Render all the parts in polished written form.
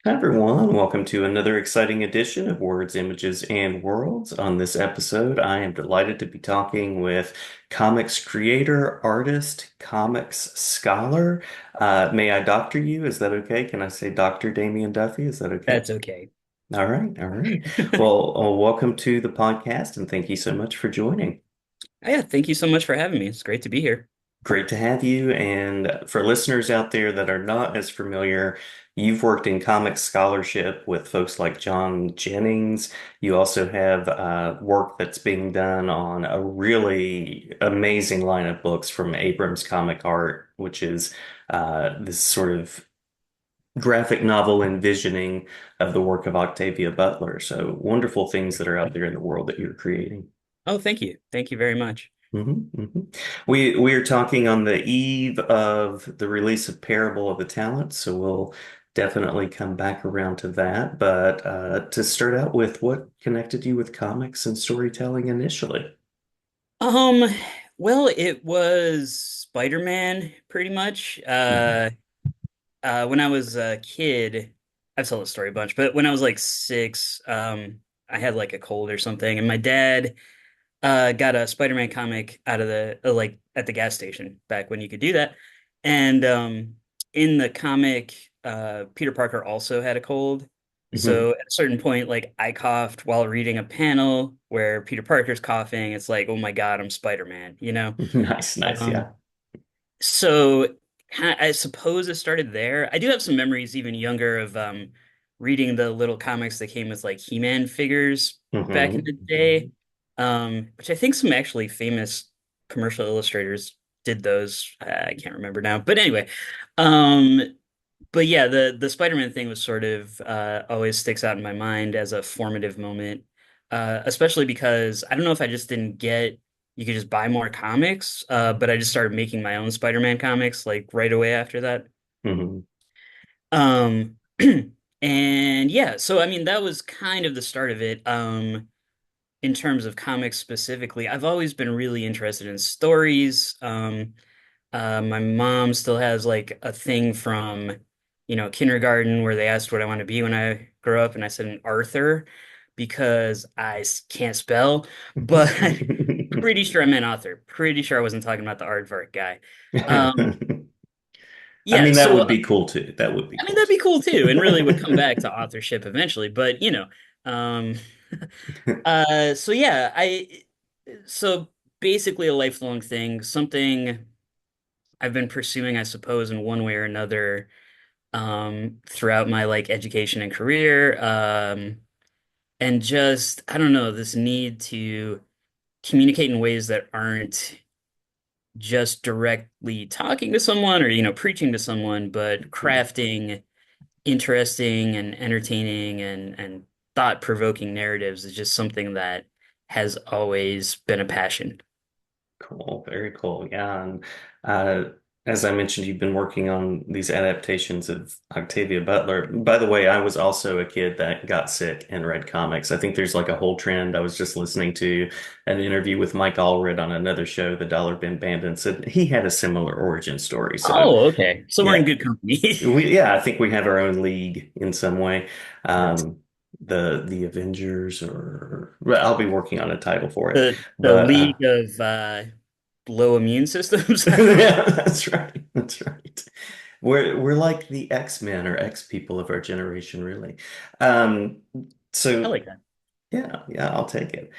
Hi, everyone. Welcome to another exciting edition of Words, Images, and Worlds. On this episode, I am delighted to be talking with comics creator, artist, comics scholar. May I doctor you? Is that okay? Can I say Dr. Damian Duffy? Is that okay? That's okay. All right, all right. Well, welcome to the podcast, and thank you so much for joining. Yeah, thank you so much for having me. It's great to be here. Great to have you. And for listeners out there that are not as familiar, you've worked in comics scholarship with folks like John Jennings. You also have work that's being done on a really amazing line of books from Abrams Comic Art, which is this sort of graphic novel envisioning of the work of Octavia Butler. So wonderful things that are out there in the world that you're creating. Oh, thank you. Thank you very much. We are talking on the eve of the release of Parable of the Talents, so we'll definitely come back around to that. But to start out with, what connected you with comics and storytelling initially? Um, well, it was Spider-Man pretty much. Mhm. When I was a kid, I've told the story a bunch, but when I was like six, I had like a cold or something, and my dad got a Spider-Man comic out of the like at the gas station back when you could do that. And in the comic, Peter Parker also had a cold. Mhm. So at a certain point, like I coughed while reading a panel where Peter Parker's coughing. It's like, oh my God, I'm Spider-Man, you know? Nice, nice, Um, yeah. so I suppose it started there. I do have some memories even younger of reading the little comics that came with like He-Man figures back in hmm the day, which I think some actually famous commercial illustrators did those. I can't remember now, but anyway, um, but yeah, the Spider-Man thing was sort of always sticks out in my mind as a formative moment, especially because I don't know if I just didn't get you could just buy more comics, but I just started making my own Spider-Man comics like right away after that. hmm Um, and yeah, so I mean that was kind of the start of it. In terms of comics specifically, I've always been really interested in stories. My mom still has like a thing from, kindergarten where they asked what I want to be when I grow up, and I said an Arthur because can't spell, but pretty sure I meant author. Pretty sure I wasn't talking about the aardvark guy. Um, I yeah, mean, that so would be cool too. That would be I mean cool that'd be cool too, and really would come back too. to authorship eventually. But um, so yeah, so basically a lifelong thing, something I've been pursuing, I suppose, in one way or another throughout my like education and career. And just, I don't know, this need to communicate in ways that aren't just directly talking to someone or, preaching to someone, but crafting interesting and entertaining and thought-provoking narratives is just something that has always been a passion. Cool, very cool. Yeah, and uh, as I mentioned, you've been working on these adaptations of Octavia Butler. By the way, I was also a kid that got sick and read comics. I think there's like a whole trend. I was just listening to an interview with Mike Allred on another show, The Dollar Bin Bandits, and he had a similar origin story. So, Oh, okay. So we're in yeah, good company. I think we have our own league in some way. Um, the Avengers, or well, I'll be working on a title for it, The but. League of Low Immune Systems. I don't know. Yeah, that's right. That's right. We're like the X-Men or X people of our generation, really. Um, I so like that. yeah, I'll take it.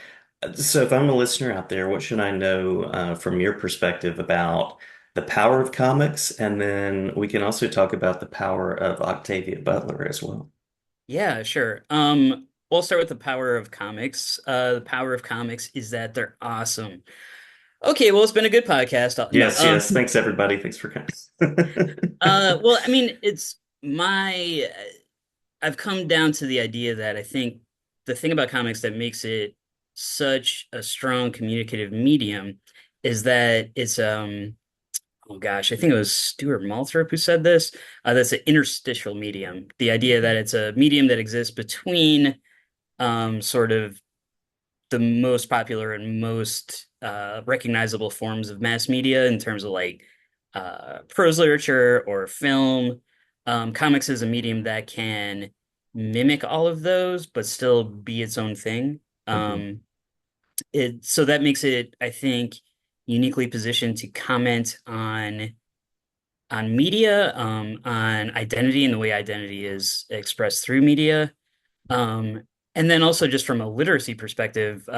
So if I'm a listener out there, what should I know from your perspective about the power of comics? And then we can also talk about the power of Octavia Butler as well. Yeah, sure. We'll start with the power of comics. The power of comics is that they're awesome. Okay, well, it's been a good podcast. No, Yes, yes. Thanks, everybody. Thanks for coming. well, I mean, it's my. I've come down to the idea that I think the thing about comics that makes it such a strong communicative medium is that it's oh gosh, I think it was Stuart Malthrop who said this. That's an interstitial medium. The idea that it's a medium that exists between sort of the most popular and most recognizable forms of mass media in terms of like prose literature or film. Comics is a medium that can mimic all of those, but still be its own thing. Hmm. Um, so that makes it, I think, uniquely positioned to comment on media, on identity and the way identity is expressed through media. And then also just from a literacy perspective,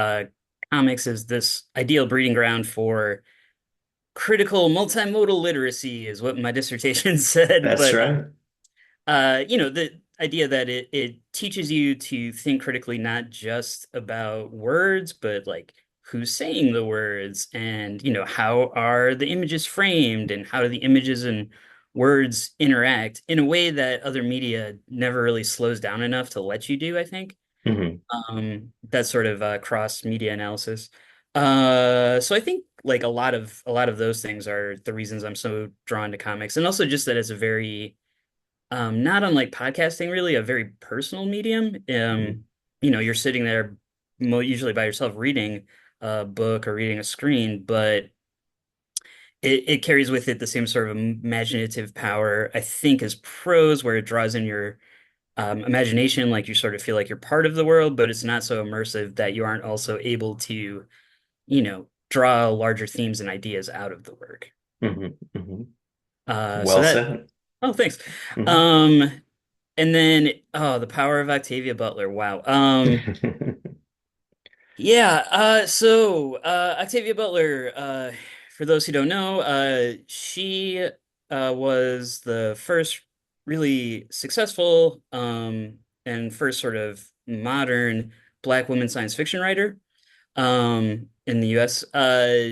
comics is this ideal breeding ground for critical multimodal literacy, is what my dissertation said. That's But right. the idea that it teaches you to think critically, not just about words, but like who's saying the words, and how are the images framed, and how do the images and words interact in a way that other media never really slows down enough to let you do, I think. Hmm. That sort of cross media analysis. So I think like a lot of those things are the reasons I'm so drawn to comics, and also just that it's a very not unlike podcasting, really, a very personal medium. Hmm. You're sitting there usually by yourself reading a book or reading a screen, but it carries with it the same sort of imaginative power, I think, as prose, where it draws in your imagination, like you sort of feel like you're part of the world, but it's not so immersive that you aren't also able to, draw larger themes and ideas out of the work. Hmm. Hmm. So Well that, said. oh, thanks. Hmm. Um, And then, oh, the power of Octavia Butler. Wow. Yeah, Octavia Butler, for those who don't know, she was the first really successful and first sort of modern Black woman science fiction writer in the US.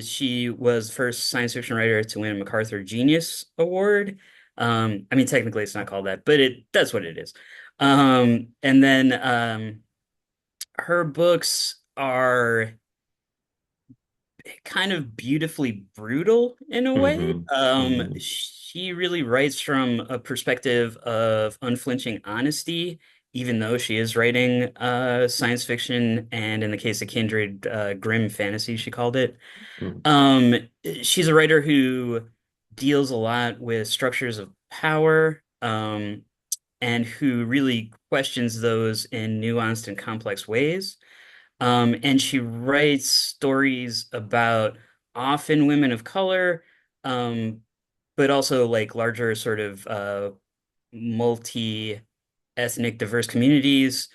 She was the first science fiction writer to win a MacArthur Genius Award. I mean, technically it's not called that, but that's what it is. And then her books are kind of beautifully brutal in a way. Hmm. Hmm. She really writes from a perspective of unflinching honesty, even though she is writing science fiction, and in the case of Kindred, grim fantasy, she called it. Um, she's a writer who deals a lot with structures of power, and who really questions those in nuanced and complex ways. And she writes stories about often women of color, um, but also like larger sort of multi-ethnic diverse communities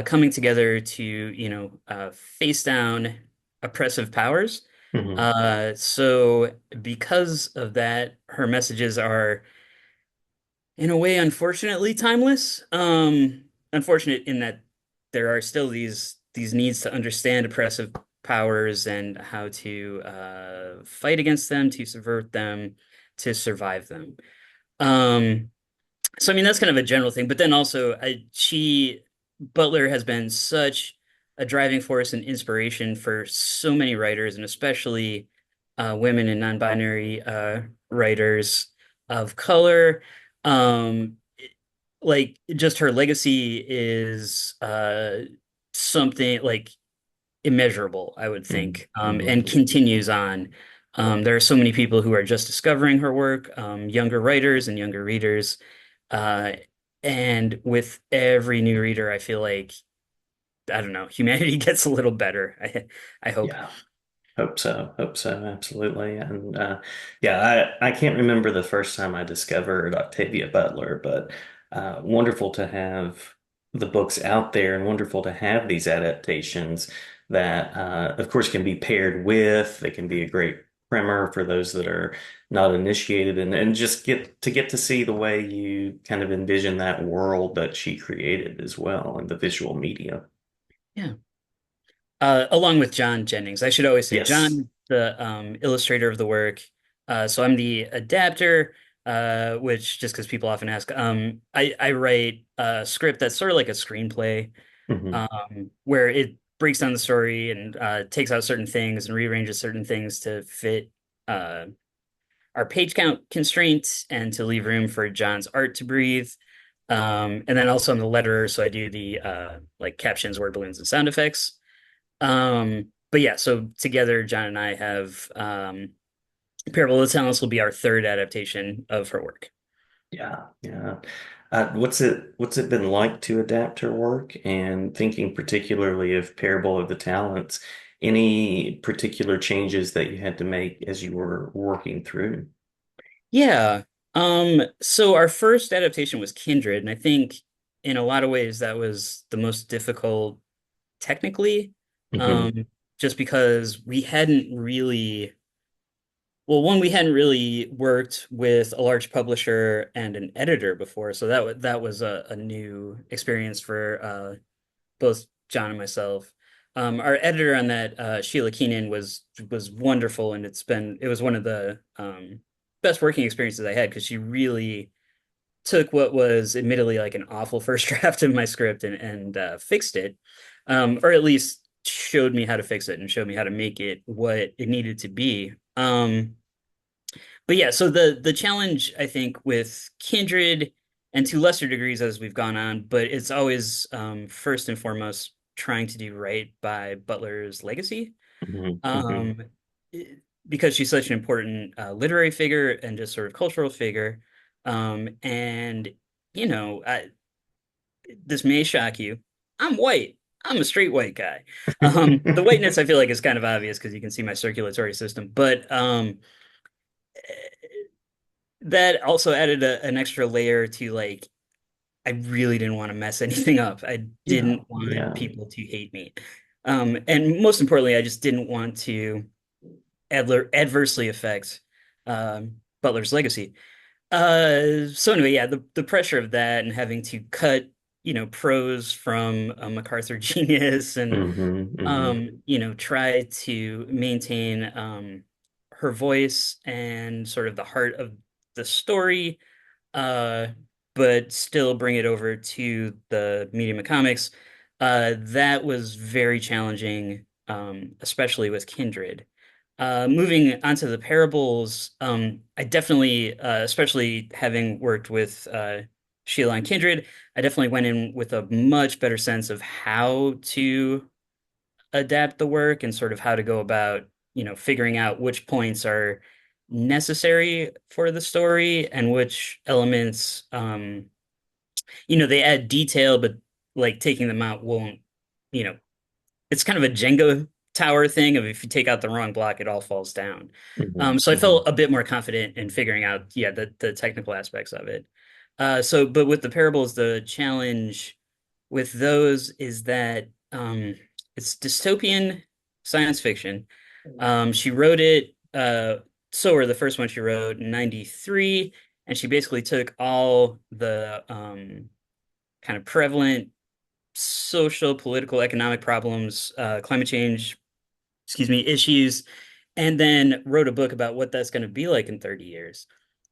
coming together to, face down oppressive powers. Hmm. So because of that, her messages are in a way, unfortunately, timeless. Unfortunate in that there are still these needs to understand oppressive powers and how to fight against them, to subvert them, to survive them. Um, so I mean that's kind of a general thing, but then also Butler has been such a driving force and inspiration for so many writers, and especially women and non-binary writers of color. Um, like just her legacy is something like immeasurable, I would Hmm. think, Hmm. and continues on. There are so many people who are just discovering her work, younger writers and younger readers. Uh, and with every new reader, I feel like, I don't know, humanity gets a little better. I hope. Yeah. Hope so. Hope so. Absolutely. And yeah, I can't remember the first time I discovered Octavia Butler, but wonderful to have the books out there and wonderful to have these adaptations that, of course, can be paired with. They can be a great primer for those that are not initiated and just get to see the way you kind of envision that world that she created as well in the visual media. Yeah. Along with John Jennings. I should always say Yes. John, the illustrator of the work. So I'm the adapter, which just because people often ask, I write a script that's sort of like a screenplay, Hmm. where it breaks down the story and takes out certain things and rearranges certain things to fit uh, our page count constraints and to leave room for John's art to breathe. And then also I'm the letterer, so I do the like captions, word balloons, and sound effects. But yeah, so together, John and I have Parable of the Talents will be our third adaptation of her work. Yeah, yeah. What's it been like to adapt her work? And thinking particularly of Parable of the Talents, any particular changes that you had to make as you were working through? Yeah. So our first adaptation was Kindred, and I think in a lot of ways that was the most difficult technically, Hmm. um, just because we hadn't really, well, one, we hadn't really worked with a large publisher and an editor before, so that was a new experience for both John and myself. Our editor on that, Sheila Keenan, was wonderful, and it was one of the best working experiences I had because she really took what was admittedly like an awful first draft of my script and fixed it, or at least showed me how to fix it and showed me how to make it what it needed to be. But yeah, so the challenge I think with Kindred and to lesser degrees as we've gone on, but it's always first and foremost trying to do right by Butler's legacy. Hmm. Hmm. Um, because she's such an important literary figure and just sort of cultural figure. And this may shock you. I'm white. I'm a straight white guy. The whiteness I feel like is kind of obvious because you can see my circulatory system, but that also added an extra layer to like I really didn't want to mess anything up. I Yeah, didn't want yeah. people to hate me. And most importantly, I just didn't want to adversely affect Butler's legacy. So anyway, yeah, the pressure of that and having to cut, prose from a MacArthur genius and Hmm. Hmm. try to maintain her voice and sort of the heart of the story, uh, but still bring it over to the medium of comics. That was very challenging, especially with Kindred. Moving onto the parables, I definitely, especially having worked with Sheila and Kindred, I definitely went in with a much better sense of how to adapt the work and sort of how to go about, figuring out which points are necessary for the story and which elements, they add detail, but like taking them out won't, you know, it's kind of a Jenga tower thing of if you take out the wrong block, it all falls down. Hmm. So I Hmm. felt a bit more confident in figuring out, yeah, the technical aspects of it. But with the parables, the challenge with those is that it's dystopian science fiction. She wrote it, so or the first one she wrote in 93, and she basically took all the kind of prevalent social, political, economic problems, climate change, excuse me, issues, and then wrote a book about what that's going to be like in 30 years.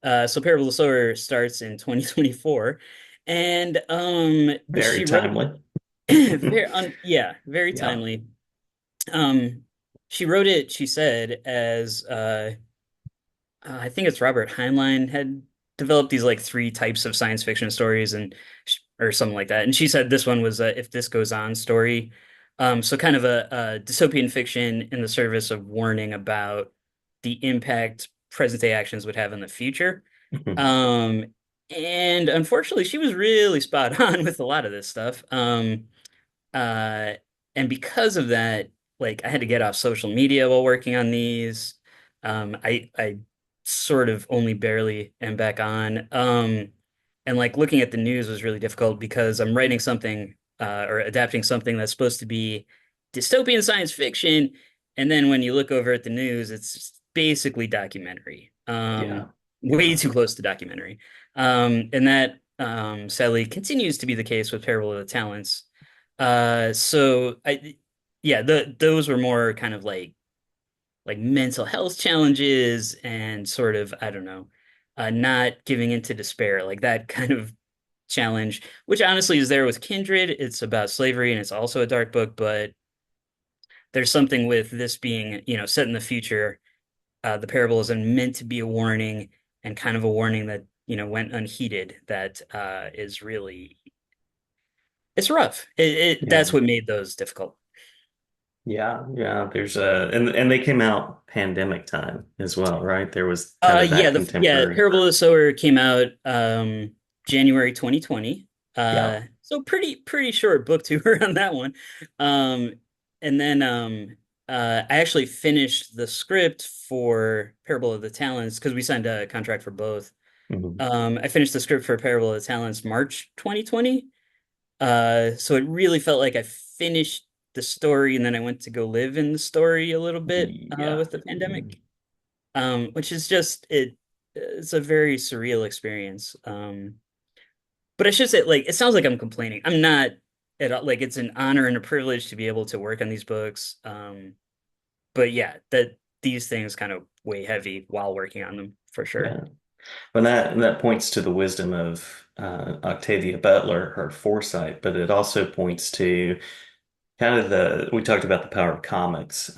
So Parable of the Sower starts in 2024, and Very she wrote timely. very Yeah. timely. Um, she wrote it, she said, as I think it's Robert Heinlein had developed these like three types of science fiction stories and or something like that. And she said this one was a If This Goes On story. So kind of a dystopian fiction in the service of warning about the impact present day actions would have in the future. Mhm. Um, and unfortunately, she was really spot on with a lot of this stuff. Uh, and because of that, like I had to get off social media while working on these. I sort of only barely am back on. And like looking at the news was really difficult because I'm writing something or adapting something that's supposed to be dystopian science fiction, and then when you look over at the news, it's basically documentary. Yeah. Way Yeah. too close to documentary. And that sadly continues to be the case with Parable of the Talents. Yeah, those were more kind of like mental health challenges and sort of, I don't know, not giving into despair, like that kind of challenge, which honestly is there with Kindred. It's about slavery and it's also a dark book, but there's something with this being, set in the future. The parable is meant to be a warning and kind of a warning that, went unheeded that is really, it's rough. That's Yeah. what made those difficult. Yeah, yeah. There's a and they came out pandemic time as well, right? There was kind of Yeah, that yeah, contemporary. Parable of the Sower came out January 2020. Yeah. So pretty short book tour on that one. Um and then I actually finished the script for Parable of the Talents because we signed a contract for both. Mhm. I finished the script for Parable of the Talents March 2020. So it really felt like I finished the story and then I went to go live in the story a little bit Yeah. with the Mhm. pandemic, which is just it's a very surreal experience. But I should say, like, it sounds like I'm complaining. I'm not at all. Like, it's an honor and a privilege to be able to work on these books. But yeah, that these things kind of weigh heavy while working on them for sure. Yeah. But that points to the wisdom of Octavia Butler, her foresight, but it also points to kind of we talked about the power of comics,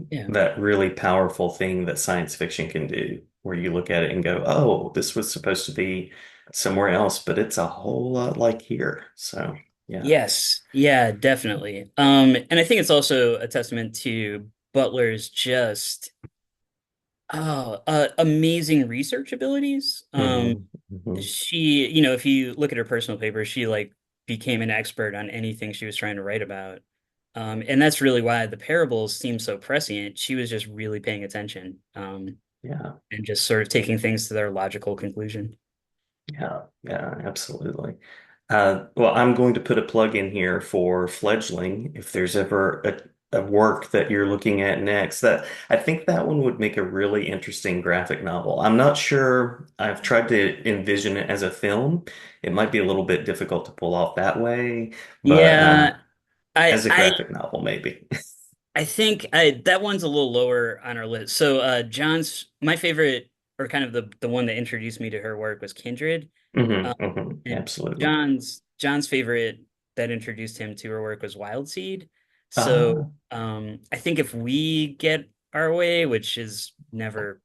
Yeah. that really powerful thing that science fiction can do, where you look at it and go, oh, this was supposed to be somewhere else, but it's a whole lot like here. So, yeah. Yes. Yeah, definitely. And I think it's also a testament to Butler's just amazing research abilities. Hmm. Hmm. She, if you look at her personal papers, she like became an expert on anything she was trying to write about. And that's really why the parables seem so prescient. She was just really paying attention, Yeah. and just sort of taking things to their logical conclusion. Yeah, yeah, absolutely. Well, I'm going to put a plug in here for Fledgling. If there's ever a work that you're looking at next, that I think that one would make a really interesting graphic novel. I'm not sure. I've tried to envision it as a film. It might be a little bit difficult to pull off that way, but Yeah, I as a I graphic novel, maybe. I think that one's a little lower on our list. So John's my favorite, or kind of the one that introduced me to her work was Kindred. Hmm. Um, Hmm. and Absolutely. John's favorite that introduced him to her work was Wild Seed. So Uh, I think if we get our way, which is never,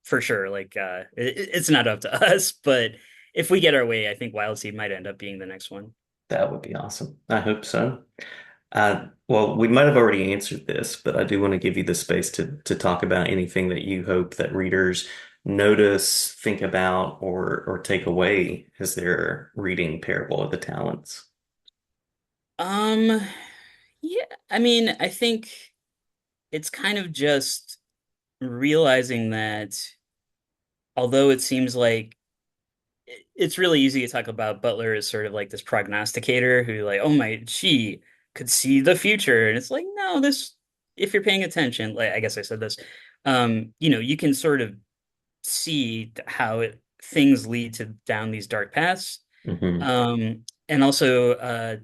for sure, like it's not up to us, but if we get our way, I think Wild Seed might end up being the next one. that would be awesome. I hope so. Well, we might have already answered this, but I do want to give you the space to talk about anything that you hope that readers notice, think about, or take away as they're reading Parable of the Talents. Um, yeah, I mean, I think it's kind of just realizing that although it seems like it's really easy to talk about Butler as sort of like this prognosticator who like, oh my, she could see the future. And it's like, no, this, if you're paying attention, like I guess I said this, you can sort of see how things lead to down these dark paths. Hmm. And also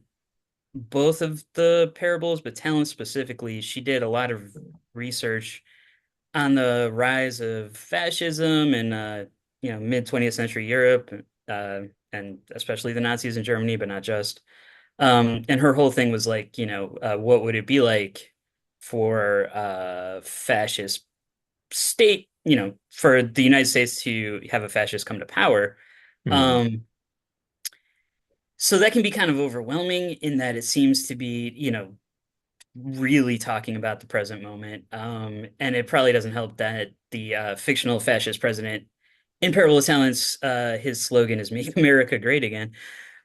both of the parables, but Talent specifically, she did a lot of research on the rise of fascism in mid 20th century Europe, uh, and especially the Nazis in Germany, but not just. And her whole thing was like, what would it be like for fascist state, for the United States to have a fascist come to power? Hmm. Um, so that can be kind of overwhelming in that it seems to be, really talking about the present moment. And it probably doesn't help that the fictional fascist president in Parallel Talents, his slogan is "Make America Great Again."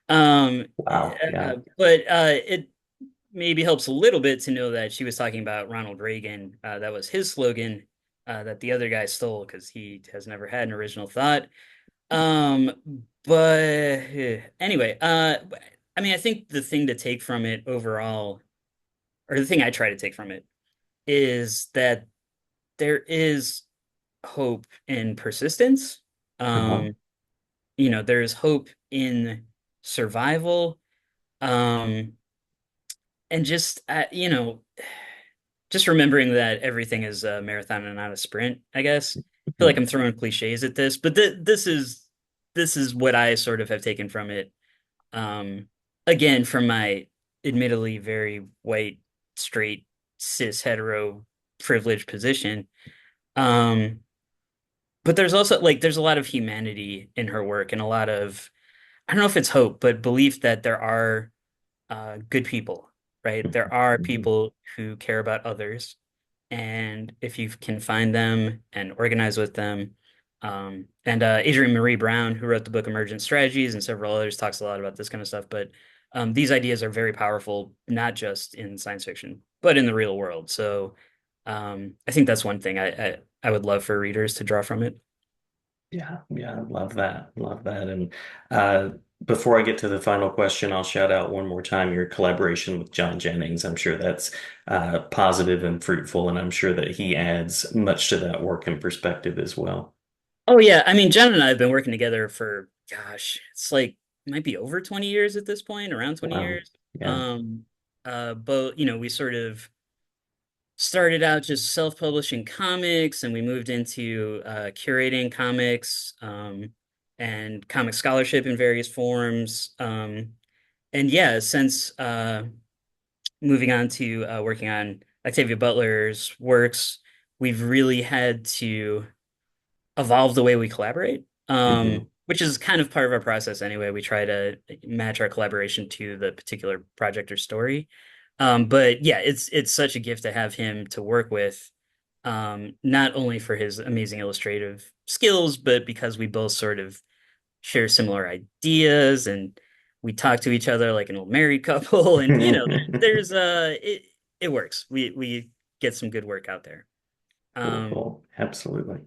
Um, Wow. Yeah. but it maybe helps a little bit to know that she was talking about Ronald Reagan. That was his slogan, that the other guy stole because he has never had an original thought. Um, but anyway, I mean, I think the thing to take from it overall, or the thing I try to take from it, is that there is hope in persistence. Uh-huh. Um, there's hope in survival. Um, and just remembering that everything is a marathon and not a sprint, I guess. I feel like Mhm. I'm throwing cliches at this, but this is what I sort of have taken from it. Um, again, from my admittedly very white, straight, cis, hetero, privileged position. Um, but there's also like there's a lot of humanity in her work and a lot of I don't know if it's hope, but belief that there are good people. right? There are Mhm. people who care about others, and if you can find them and organize with them, and Adrienne Marie Brown, who wrote the book Emergent Strategies, and several others, talks a lot about this kind of stuff. But these ideas are very powerful, not just in science fiction, but in the real world. So I think that's one thing I would love for readers to draw from it. Yeah, yeah, love that. Love that. And uh, before I get to the final question, I'll shout out one more time your collaboration with John Jennings. I'm sure that's positive and fruitful, and I'm sure that he adds much to that work and perspective as well. Oh yeah, I mean, John and I have been working together for, gosh, it's like might be over 20 years at this point, around 20 Wow. years. Yeah. But we sort of started out just self-publishing comics, and we moved into curating comics, and comic scholarship in various forms. And yeah, since moving on to working on Octavia Butler's works, we've really had to evolve the way we collaborate, Hmm. which is kind of part of our process anyway. We try to match our collaboration to the particular project or story. But yeah, it's such a gift to have him to work with, not only for his amazing illustrative skills, but because we both sort of share similar ideas and we talk to each other like an old married couple. And there's it works. We get some good work out there. Cool, Um, cool. Absolutely.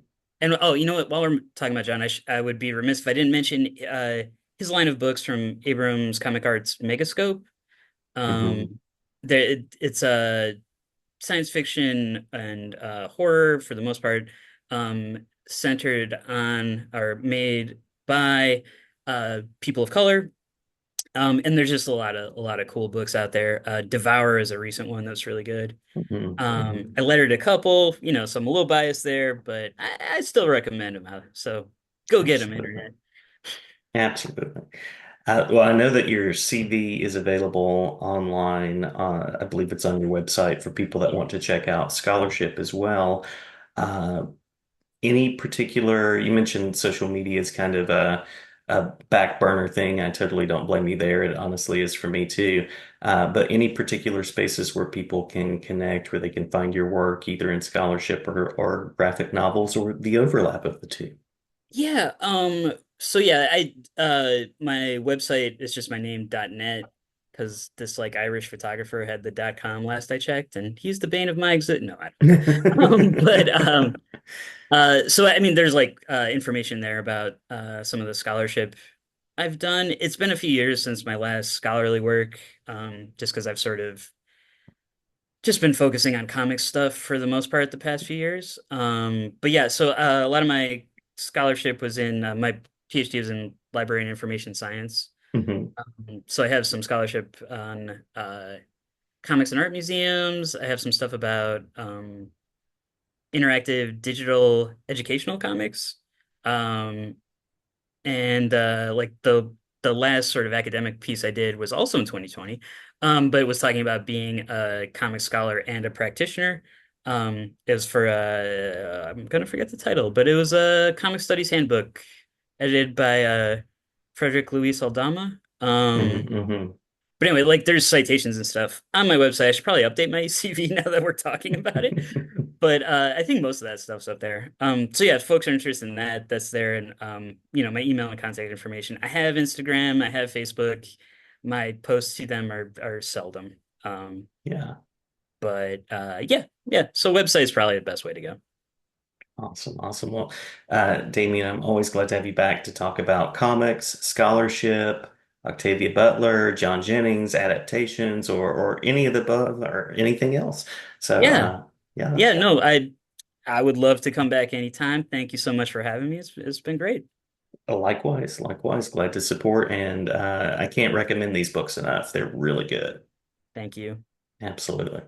and oh, you know what? While we're talking about John, I would be remiss if I didn't mention his line of books from Abrams Comic Arts Megascope. Um, Hmm. it's a science fiction and horror for the most part, centered on or made by people of color. And there's just a lot of cool books out there. Devour is a recent one that's really good. Hmm. I lettered a couple, so I'm a little biased there, but I still recommend them out. So go get them, Absolutely. internet. Absolutely. Well, I know that your CV is available online. I believe it's on your website for people that want to check out scholarship as well. Uh, any particular, you mentioned social media is kind of a back burner thing. I totally don't blame you there. It honestly is for me too. But any particular spaces where people can connect, where they can find your work, either in scholarship or graphic novels or the overlap of the two? Yeah, so yeah, I my website is just my name.net because this like Irish photographer had the .com last I checked, and he's the bane of my exit. No, I don't know. But so I mean there's like information there about some of the scholarship I've done. It's been a few years since my last scholarly work, just because I've sort of just been focusing on comic stuff for the most part the past few years. But yeah, so a lot of my scholarship was in my PhD was in library and information science. Mhm. So I have some scholarship on comics and art museums. I have some stuff about interactive digital educational comics. Um, and like the last sort of academic piece I did was also in 2020, but it was talking about being a comic scholar and a practitioner. It was for I'm gonna forget the title, but it was a comic studies handbook edited by Frederick Luis Aldama. Mhm. Mhm. But anyway, like there's citations and stuff on my website. I should probably update my CV now that we're talking about it. But I think most of that stuff's up there. So yeah, if folks are interested in that, that's there. And my email and contact information. I have Instagram, I have Facebook. My posts to them are seldom. Um, Yeah. but yeah, yeah. So website's probably the best way to go. Awesome. Awesome. Well, Damian, I'm always glad to have you back to talk about comics, scholarship, Octavia Butler, John Jennings, adaptations, or any of the above or anything else. So, Yeah, yeah, yeah. No, I would love to come back anytime. Thank you so much for having me. It's been great. likewise, likewise, glad to support. And I can't recommend these books enough. They're really good. Thank you. Absolutely.